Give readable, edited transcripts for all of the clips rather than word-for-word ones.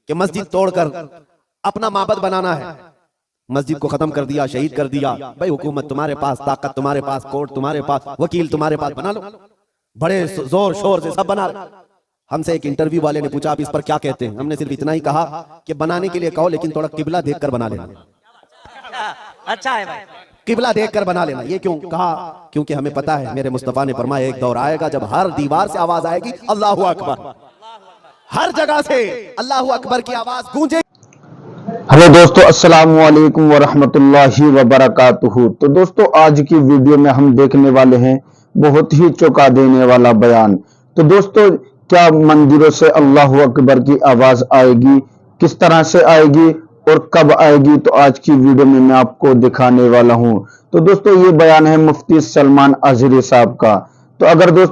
कि मस्जिद तोड़कर अपना माबद बनाना है। मस्जिद को खत्म कर दिया, शहीद कर दिया। भाई हुकूमत तुम्हारे पास, ताकत तुम्हारे पास, कोर्ट तुम्हारे पास, वकील तुम्हारे पास, बना लो। बड़े जोर शोर से सब बना लो। हमसे एक इंटरव्यू वाले ने पूछा आप इस पर क्या कहते हैं? हमने सिर्फ इतना ही कहा कि बनाने के लिए कहो, लेकिन थोड़ा किबला देखकर बना लेना। अच्छा है भाई, किबला देखकर बना लेना। ये क्यों कहा? क्योंकि हमें पता है, मेरे मुस्तफा ने फरमाया एक दौर आएगा जब हर दीवार से आवाज आएगी अल्लाहु अकबर, हर जगह से अल्लाहु अकबर की आवाज गूंजेगी। हेलो दोस्तों, अस्सलाम वालेकुम वरहमतुल्लाहि वबरकातुहू। तो दोस्तों, आज की वीडियो में हम देखने वाले हैं बहुत ही चौंका देने वाला बयान। तो दोस्तों, क्या मंदिरों से अल्लाहु अकबर की आवाज आएगी? किस तरह से आएगी और कब आएगी? तो आज की वीडियो में मैं आपको दिखाने वाला हूं। तो दोस्तों, ये बयान है मुफ्ती सलमान अजहरी साहब का। तो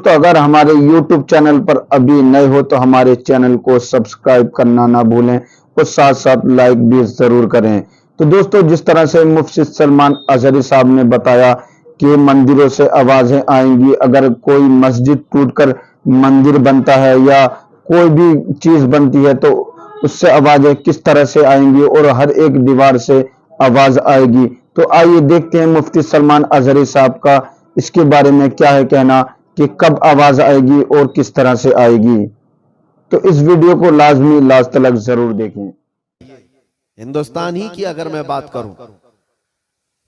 अगर हमारे YouTube चैनल पर अभी नए हो तो हमारे चैनल को सब्सक्राइब करना ना भूलें और साथ साथ लाइक भी जरूर करें। तो दोस्तों, जिस तरह से मुफ्ती सलमान अजहरी साहब ने बताया कि मंदिरों से आवाजें आएंगी, अगर कोई मस्जिद टूटकर मंदिर बनता है या कोई भी चीज बनती है तो उससे आवाजें किस तरह से आएंगी और हर एक दीवार से आवाज आएगी। तो आइए देखते हैं मुफ्ती सलमान अजहरी साहब का इसके बारे में क्या है कहना कि कब आवाज आएगी और किस तरह से आएगी। तो इस वीडियो को लाजमी लास्ट तक जरूर देखें। हिंदुस्तान ही की अगर मैं बात करूं,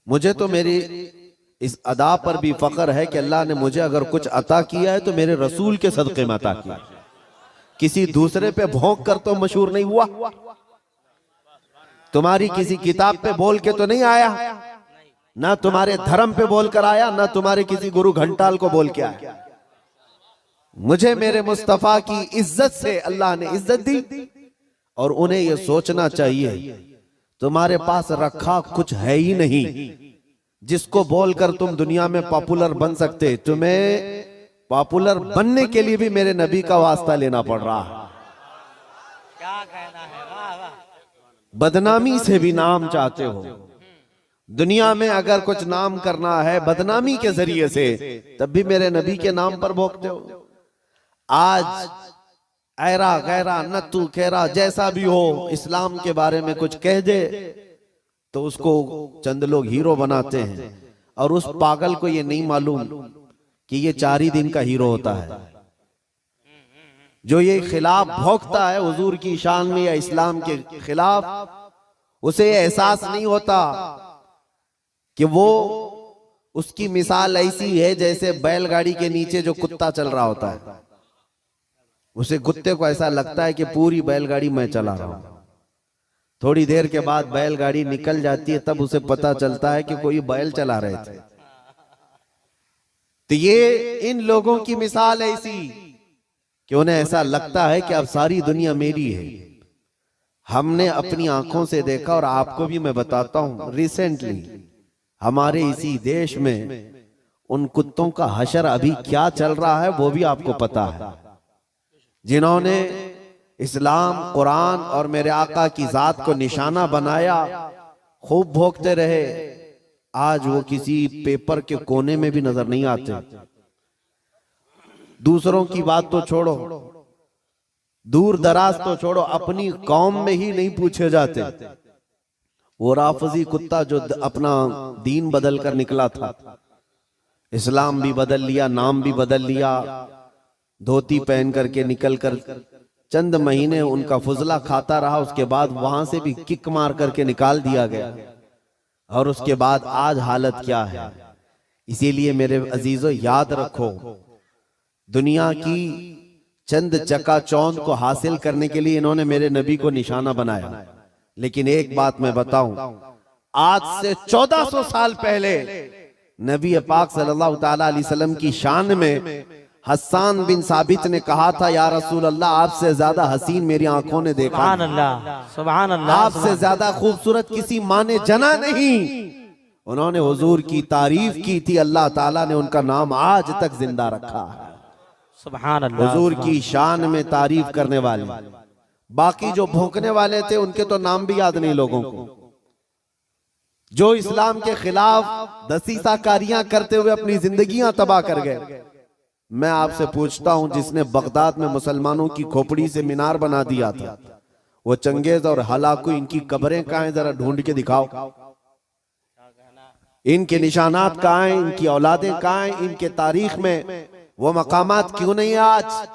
मुझे तो मेरी इस अदा पर भी फख्र है कि अल्लाह ने मुझे अगर कुछ अता किया है तो मेरे रसूल के सदक़े में अता किया। किसी दूसरे पे भौंक कर तो मशहूर नहीं हुआ, तुम्हारी किसी किताब पे बोल के तो नहीं आया, ना तुम्हारे धर्म पे बोल कर आया, ना तुम्हारे किसी गुरु घंटाल को बोल के आया। मुझे मेरे मुस्तफा की इज्जत से अल्लाह ने इज्जत दी। और उन्हें यह सोचना चाहिए तुम्हारे पास रखा कुछ है ही नहीं जिसको बोलकर तुम दुनिया में पॉपुलर बन सकते। तुम्हें पॉपुलर बनने के लिए भी मेरे नबी का वास्ता लेना पड़ रहा है। क्या कहना है, वाह वाह। बदनामी से भी नाम चाहते हो दुनिया में, अगर कुछ नाम करना है बदनामी के जरिए से, तब भी मेरे नबी के नाम पर भोंकते हो। आज ऐरा गैरा नत्तू खेरा जैसा भी हो, इस्लाम के बारे में कुछ कह दे तो उसको चंद लोग हीरो बनाते हैं, और उस पागल को ये नहीं मालूम कि ये 4 ही दिन का हीरो होता है। जो ये खिलाफ भोंकता है हुजूर की शान में या इस्लाम के खिलाफ, उसे ये एहसास नहीं होता कि वो उसकी मिसाल ऐसी है जैसे बैलगाड़ी के नीचे जो कुत्ता चल रहा होता है। उसे कुत्ते को ऐसा लगता है कि पूरी बैलगाड़ी मैं चला रहा हूं। थोड़ी देर के बाद बैलगाड़ी निकल जाती है, तब उसे पता चलता है कि कोई बैल चला रहे थे। तो ये इन लोगों की मिसाल ऐसी कि उन्हें ऐसा लगता है कि अब सारी दुनिया मेरी है। हमने अपनी आंखों से देखा, और आपको भी मैं बताता हूं, रिसेंटली हमारे इसी देश में उन कुत्तों का हशर अभी क्या चल रहा है वो भी आपको पता है। जिन्होंने इस्लाम, कुरान और मेरे आका की जात को निशाना बनाया, खूब भोंकते रहे, आज वो किसी पेपर के कोने में भी नजर नहीं आते। दूसरों की बात तो छोड़ो, दूर दराज तो छोड़ो, अपनी कौम में ही नहीं पूछे जाते। वो राफजी कुत्ता जो अपना दीन बदल कर निकला था, इस्लाम भी बदल लिया, नाम भी बदल लिया, धोती पहन करके निकल कर चंद महीने उनका फुजला खाता रहा, उसके बाद वहां से भी किक मार करके निकाल दिया गया। और उसके बाद आज हालत क्या है। इसीलिए मेरे अजीजों, याद रखो, दुनिया की चंद चकाचौंध को हासिल करने के लिए इन्होंने मेरे नबी को निशाना बनाया। लेकिन एक बात मैं बताऊं, आज से 1400 साल पहले नबी पाक सल्लल्लाहु ताला अलैहि वसल्लम की शान में हस्सान बिन साबित ने कहा था, या रसूल अल्लाह, आपसे ज्यादा हसीन मेरी आंखों ने देखा, सुभान अल्लाह, सुभान अल्लाह, आपसे ज्यादा खूबसूरत किसी माँ ने जना नहीं। उन्होंने हुजूर की तारीफ की थी, अल्लाह ताला ने उनका नाम आज तक जिंदा रखा है। सुभान अल्लाह। हुजूर की शान में तारीफ करने वाले, बाकी जो भौंकने वाले थे उनके तो नाम भी याद नहीं लोगों को। जो इस्लाम के खिलाफ दसीसाकारियां करते हुए अपनी जिंदगियां तबाह कर गए। मैं आपसे पूछता हूं, जिसने बगदाद में मुसलमानों की खोपड़ी से मीनार बना दिया था, वो चंगेज और हलाकू इनकी कब्रें कहाँ हैं, जरा ढूंढ के दिखाओ। इनके निशानात कहाँ हैं, इनकी औलादें कहाँ हैं, इनके तारीख में वो मकामात क्यों नहीं आज।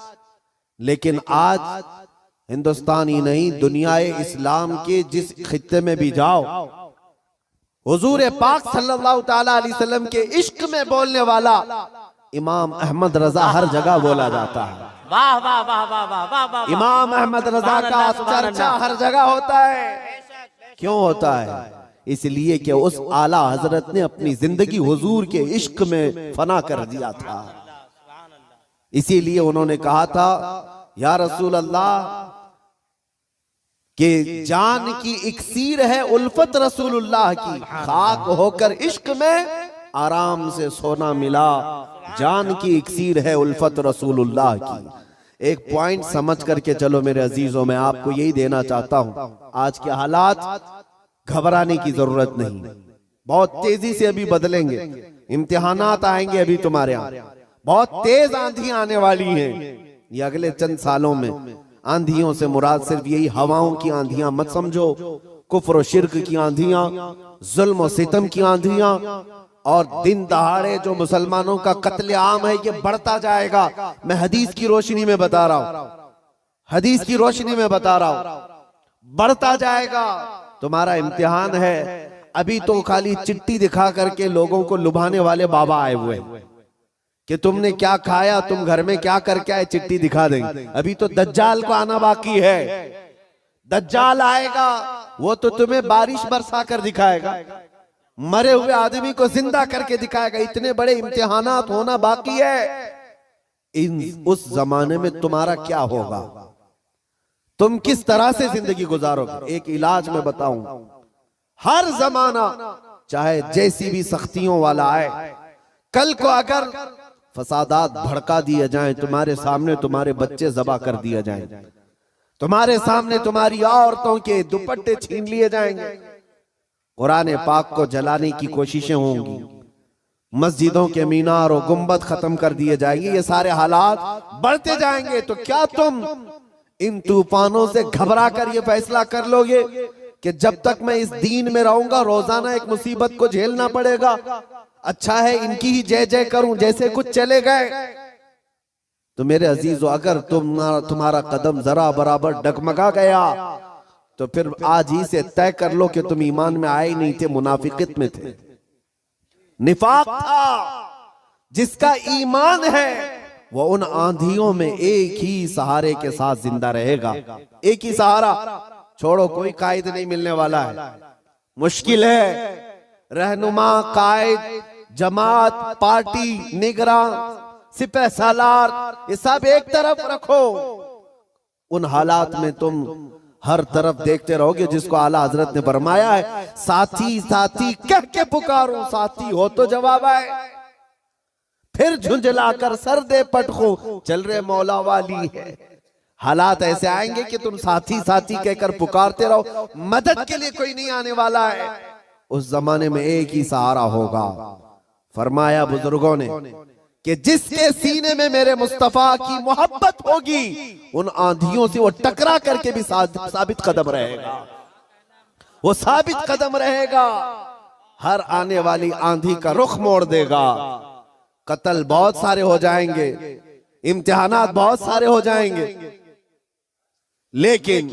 लेकिन आज हिंदुस्तान ही नहीं, दुनियाए इस्लाम के जिस खित्ते में भी जाओ, हुजूर पाक सल्लल्लाहु ताला अलैहि वसल्लम के इश्क में बोलने वाला इमाम अहमद रजा हर जगह बोला जाता है। वाह वाह वाह वाह वाह वाह वाह। इमाम अहमद रजा का चर्चा हर जगह होता है। क्यों होता है? इसलिए कि उस आला हजरत ने अपनी जिंदगी हुजूर के इश्क में फना कर दिया था। इसीलिए उन्होंने कहा था, या रसूल अल्लाह कि जान की इक्सीर है उल्फत रसूलुल्लाह की, खाक होकर इश्क में आराम से सोना मिला। जान की इक्सीर है उल्फत रसूलुल्लाह की। एक पॉइंट समझ करके चलो मेरे अजीजों, मैं आपको यही देना चाहता हूं, आज के हालात घबराने की जरूरत नहीं, बहुत तेजी से अभी बदलेंगे। इम्तिहानात आएंगे अभी तुम्हारे यहाँ, बहुत तेज आंधी आने वाली हैं ये अगले चंद सालों में। आंधियों से मुराद सिर्फ यही हवाओं की आंधियां मत समझो, कुफ्र और शिर्क की आंधियां, जुल्म और सितम की आंधियां, और दिन दहाड़े जो मुसलमानों का कत्लेआम है ये बढ़ता जाएगा। मैं हदीस की रोशनी में बता रहा हूं, हदीस की रोशनी में बता रहा हूं, बढ़ता जाएगा। तुम्हारा इम्तिहान है। अभी तो खाली चिट्ठी दिखा करके लोगों को लुभाने वाले बाबा आए हुए कि तुमने क्या खाया, तुम घर में क्या करके आए, चिट्ठी दिखा देंगे। अभी तो दज्जाल को आना बाकी है। दज्जाल आएगा, वो तो तुम्हें बारिश बरसा कर दिखाएगा, मरे हुए आदमी को जिंदा करके दिखाएगा। इतने बड़े इम्तिहानात होना बाकी है। उस जमाने में तुम्हारा क्या होगा, तुम किस तरह से जिंदगी गुजारोगे? एक इलाज में बताऊं, हर जमाना चाहे जैसी भी सख्तियों वाला आए, कल को अगर फसादात भड़का दिए जाएं, तुम्हारे सामने तुम्हारे बच्चे जबा कर दिए जाएं, तुम्हारे सामने तुम्हारी औरतों के दुपट्टे छीन लिए जाएंगे, कुरान पाक को जलाने की कोशिशें होंगी, मस्जिदों के मीनार और गुंबद खत्म कर दिए जाएंगे, ये सारे हालात बढ़ते जाएंगे। तो क्या तुम इन तूफानों से घबरा कर ये फैसला कर लोगे कि जब तक मैं इस दीन में रहूंगा रोजाना एक मुसीबत को झेलना पड़ेगा, अच्छा है इनकी ही जय जय करूं, जैसे कुछ चले गए? तो मेरे अजीजों, अगर तुम्हारा कदम जरा बराबर डगमगा गया तो फिर आज ही से तय कर लो कि तुम ईमान में आए नहीं थे, मुनाफिकत में थे, निफाक था। जिसका ईमान है वो उन आंधियों में एक ही सहारे के साथ जिंदा रहेगा। एक ही सहारा, छोड़ो, कोई कायद नहीं मिलने वाला है, मुश्किल है। रहनुमा, कायद, जमात, पार्टी, निगरान, सिपह सालार, ये सब एक तरफ रखो। उन हालात में तुम हर तरफ देखते रहोगे जिसको आला हजरत ने फरमाया है, साथी साथी कह के पुकारो, साथी हो तो जवाब आए, फिर झुंझलाकर सर दे पटखो, चल रहे मौला वाली है। हालात ऐसे आएंगे कि तुम साथी साथी कहकर पुकारते रहो, मदद के लिए कोई नहीं आने वाला है। उस जमाने में एक ही सहारा होगा। फरमाया बुजुर्गों ने कि जिसके सीने में मेरे मुस्तफा की मोहब्बत होगी, उन आंधियों से वो टकरा करके भी साबित कदम रहेगा, वो साबित कदम रहेगा। हर आने वाली आंधी का रुख मोड़ देगा। कत्ल बहुत सारे हो जाएंगे, इम्तिहानात बहुत सारे हो जाएंगे, लेकिन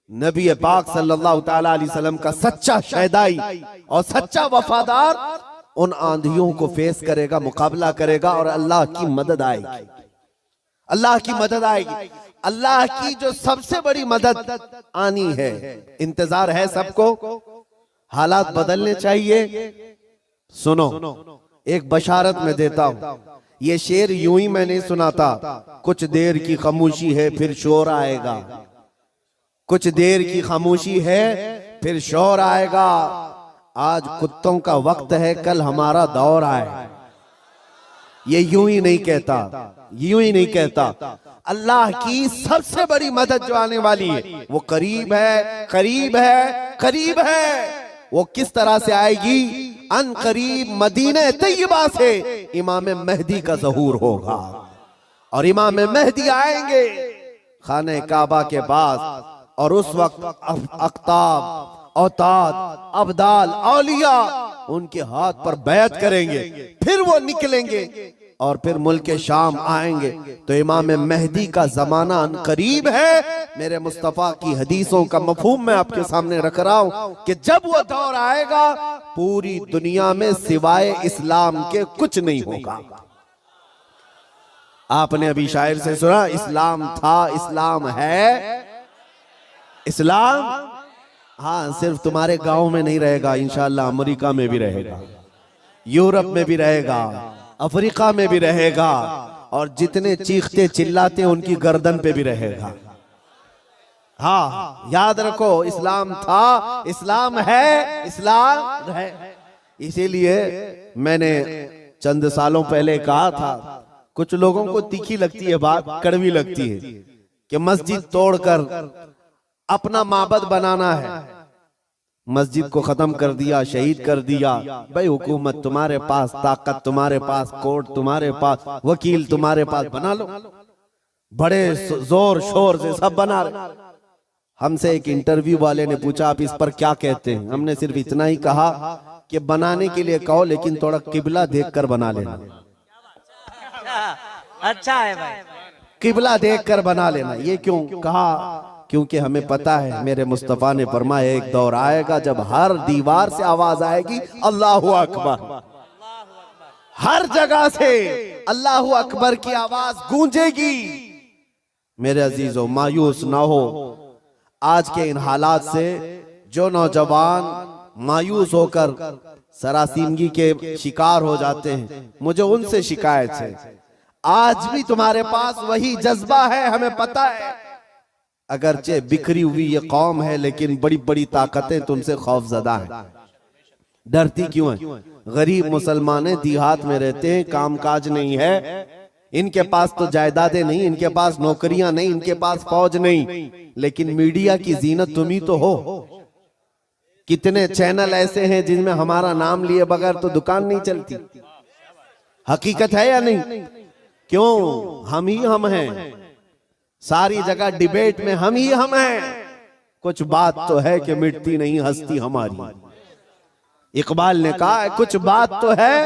नबी पाक सल्लल्लाहु ताला अलैहि वसल्लम का सच्चा शहदाई और सच्चा वफादार उन आंधियों को फेस करेगा, मुकाबला करेगा, और अल्लाह की मदद आएगी। अल्लाह की मदद आएगी। अल्लाह की जो सबसे बड़ी मदद आनी है, इंतजार है सबको। हालात बदलने चाहिए। सुनो, एक बशारत में देता हूं। ये शेर यूं ही मैं नहीं सुनाता। कुछ देर की खामोशी है फिर शोर आएगा, कुछ देर की खामोशी है फिर शोर आएगा। आज कुत्तों का वक्त है, कल हमारा दौर आए। ये यूं ही नहीं कहता, यूं ही नहीं कहता। अल्लाह की सबसे बड़ी मदद जो आने वाली है वो करीब है, करीब है, करीब है। वो किस तरह से आएगी? अन करीब मदीने तैयबा से इमाम मेहदी का ज़हूर होगा, और इमाम मेहदी आएंगे खाने काबा के पास। और उस वक्त अख्ताब, औताद, अब्दाल, औलिया उनके हाथ पर बैत करेंगे, फिर वो निकलेंगे और फिर मुल्क शाम आएंगे। तो इमाम मेहदी का जमाना करीब है। मेरे मुस्तफा की हदीसों का मफहूम मैं आपके सामने रख रहा हूं कि जब वो दौर आएगा पूरी दुनिया में सिवाय इस्लाम के कुछ नहीं होगा। आपने अभी शायर से सुना, इस्लाम था, इस्लाम है। इस्लाम हाँ सिर्फ तुम्हारे गांव में नहीं रहेगा, इंशाअल्लाह अमेरिका में भी रहेगा, यूरोप में भी रहेगा, अफ्रीका में भी रहेगा, और जितने चीखते चिल्लाते उनकी गर्दन पे भी रहेगा। हाँ याद रखो, इस्लाम था, इस्लाम है, इस्लाम है। इसीलिए मैंने चंद सालों पहले कहा था, कुछ लोगों को तीखी लगती है बात, कड़वी लगती है कि मस्जिद तोड़कर अपना माबद बनाना है। मस्जिद को खत्म कर दिया, शहीद कर दिया। भाई हुकूमत तुम्हारे पास, ताकत तुम्हारे पास, कोर्ट तुम्हारे पास, वकील तुम्हारे पास, बना लो। बड़े जोर शोर से सब बना रहे। हमसे एक इंटरव्यू वाले ने पूछा आप इस पर क्या कहते हैं। हमने सिर्फ इतना ही कहा कि बनाने के लिए कहो लेकिन थोड़ा किबला देखकर बना लेना। अच्छा है भाई, किबला देखकर बना लेना। ये क्यों कहा? क्योंकि हमें पता है, मेरे मुस्तफा ने फरमाया एक दौर आएगा जब हर दीवार से आवाज आएगी अल्लाहु अकबर। हर जगह से अल्लाहु अकबर की आवाज गूंजेगी। मेरे अजीजों, मायूस ना हो आज के इन हालात से। जो नौजवान मायूस होकर सरासीमगी के शिकार हो जाते हैं, मुझे उनसे शिकायत है। आज भी तुम्हारे पास वही जज्बा है, हमें पता है। अगरचे बिखरी हुई ये कौम है लेकिन बड़ी बड़ी ताकतें तुमसे खौफजदा हैं। डरती क्यों है? गरीब मुसलमान देहात में रहते हैं, कामकाज नहीं है, इनके पास तो जायदादें नहीं, इनके पास नौकरियां नहीं, इनके पास फौज नहीं, लेकिन मीडिया की जीनत तुम ही तो हो। कितने चैनल ऐसे हैं जिनमें हमारा नाम लिए बगैर तो दुकान नहीं चलती। हकीकत है या नहीं? क्यों? हम ही हम हैं। सारी जगह डिबेट में हम ही हम हैं। कुछ बात तो है कि मिटती नहीं हस्ती हमारी। इकबाल ने कहा है कुछ बात तो है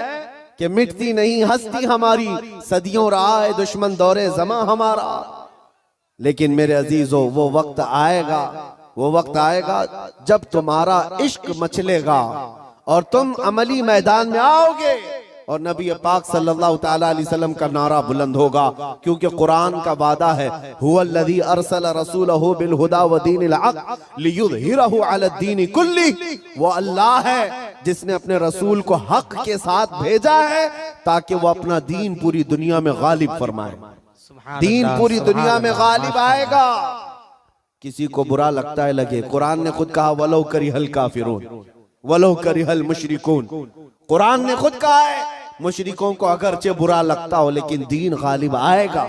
कि मिटती नहीं हस्ती हमारी, सदियों रहा है दुश्मन दौरे जमा हमारा। लेकिन मेरे अजीजों, वो वक्त आएगा, वो वक्त आएगा जब तुम्हारा इश्क मचलेगा और तुम अमली मैदान में आओगे और नबी पाक सल्लल्लाहु तआला अलैहि वसल्लम का नारा बुलंद होगा। क्योंकि कुरान का वादा है, हुवल्लज़ी अरसल रसूलहु बिल हुदा व दीनिल हक़ लियुज़हिरहु अला दीनि कुल्ली। वो अल्लाह है जिसने अपने रसूल को हक के साथ भेजा है ताकि वो अपना दीन पूरी दुनिया में गालिब फरमाए। दीन पूरी दुनिया में गालिब आएगा। किसी को बुरा लगता है लगे, कुरान ने खुद कहा वलो करिहल काफिरून वलो करिहल मुशरिकून। कुरान ने खुद कहा है मुशरिकों को अगरचे बुरा लगता हो लेकिन दीन गालिब आएगा।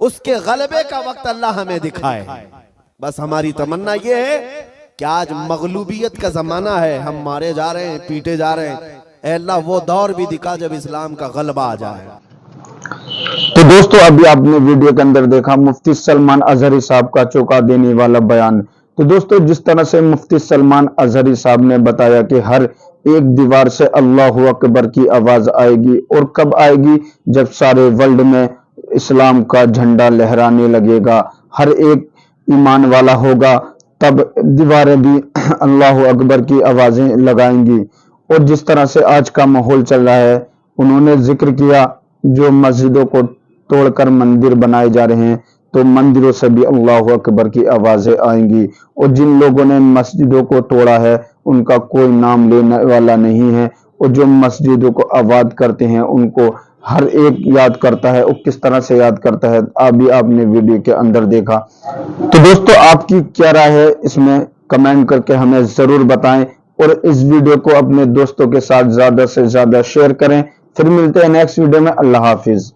उसके गलबे का वक्त अल्लाह हमें दिखाए। बस हमारी तमन्ना ये है कि आज मगलूबियत का जमाना है, हम मारे जा रहे हैं, पीटे जा रहे हैं। ऐ अल्लाह वो दौर भी दिखा जब इस्लाम का गलबा आ जाए। तो दोस्तों, अभी आपने वीडियो के अंदर देखा मुफ्ती सलमान अजहरी साहब का चौंका देने वाला बयान। तो दोस्तों, जिस तरह से मुफ्ती सलमान अजहरी साहब ने बताया कि हर एक दीवार से अल्लाहु अकबर की आवाज आएगी, और कब आएगी? जब सारे वर्ल्ड में इस्लाम का झंडा लहराने लगेगा, हर एक ईमान वाला होगा, तब दीवारें भी अल्लाहु अकबर की आवाजें लगाएंगी। और जिस तरह से आज का माहौल चल रहा है, उन्होंने जिक्र किया जो मस्जिदों को तोड़कर मंदिर बनाए जा रहे हैं, तो मंदिरों से भी अल्लाहु अकबर की आवाजें आएंगी। और जिन लोगों ने मस्जिदों को तोड़ा है उनका कोई नाम लेने वाला नहीं है, और जो मस्जिदों को आबाद करते हैं उनको हर एक याद करता है। और किस तरह से याद करता है अभी आपने वीडियो के अंदर देखा। तो दोस्तों, आपकी क्या राय है इसमें कमेंट करके हमें जरूर बताएं, और इस वीडियो को अपने दोस्तों के साथ ज्यादा से ज्यादा शेयर करें। फिर मिलते हैं नेक्स्ट वीडियो में। अल्लाह हाफिज।